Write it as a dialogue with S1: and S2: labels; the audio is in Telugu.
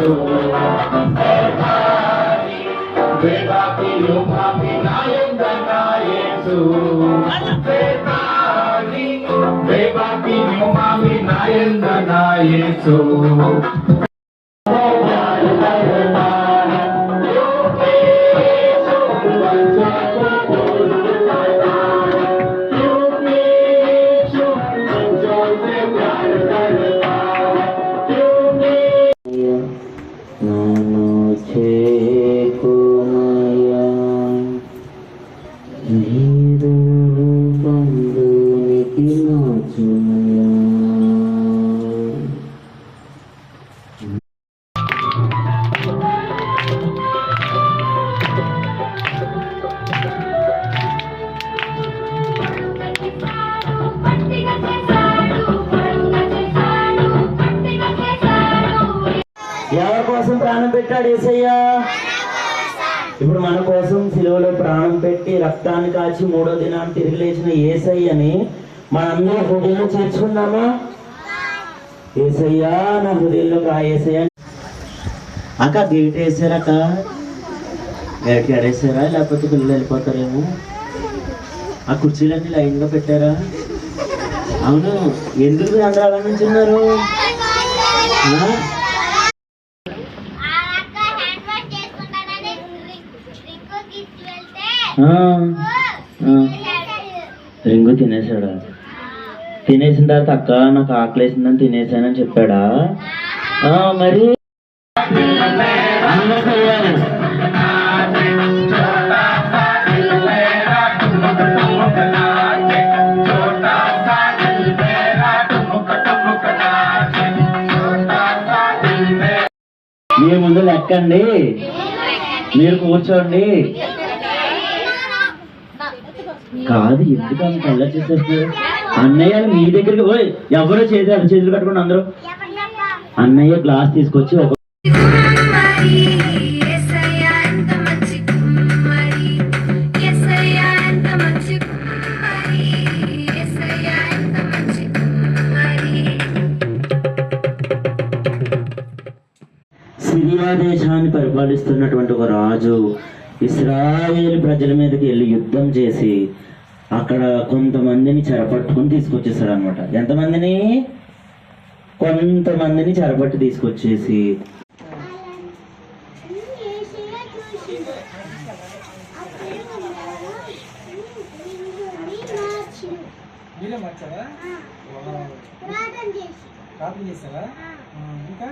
S1: Yesu. Bebaki umami naenda na Yesu. Bebaki umami naenda na Yesu.
S2: ఎవరి కోసం ప్రాణం పెట్టాడు యేసయ్య? ఇప్పుడు మన కోసం సిలువలో ప్రాణం పెట్టి రక్తాన్ని కాచి 3వ దినాన్ని తిరిగి లేచిన యేసయ్యని మనందరూ హృదయంలో చేర్చుకుందామా? యేసయ్యా నా హృదయంలో రా యేసయ్య. అక్క గేట్ వేసారక్క, గేట్కి ఆడేసారా లేకపోతే పిల్లలు వెళ్ళిపోతారేమో? ఆ కుర్చీలన్నీ లైన్గా పెట్టారా? అవును, ఎందుకు అందరూ అలా నుంచి ఉన్నారు? రింగు తినేసాడా? తినేసిన తర్వాత అక్క నాకు ఆకలేసిందని తినేసానని చెప్పాడా? మరి మీ ముందు లెక్కండి, మీరు కూర్చోండి. కాదు, ఎందుకు అంత అలా చేసేస్తారు? అన్నయ్య మీ దగ్గరికి పోయి ఎవరో చేతులు కట్టుకుని అందరూ అన్నయ్య గ్లాస్ తీసుకొచ్చి ఒక సిరియా దేశాన్ని పరిపాలిస్తున్నటువంటి ఒక రాజు ఇశ్రాయేలు ప్రజల మీదకి వెళ్ళి యుద్ధం చేసి అక్కడ కొంతమందిని చెరపట్టుకుని తీసుకొచ్చేసాడు అనమాట. ఎంతమందిని? కొంతమందిని చెరపట్టి తీసుకొచ్చేసి
S3: ఇంకా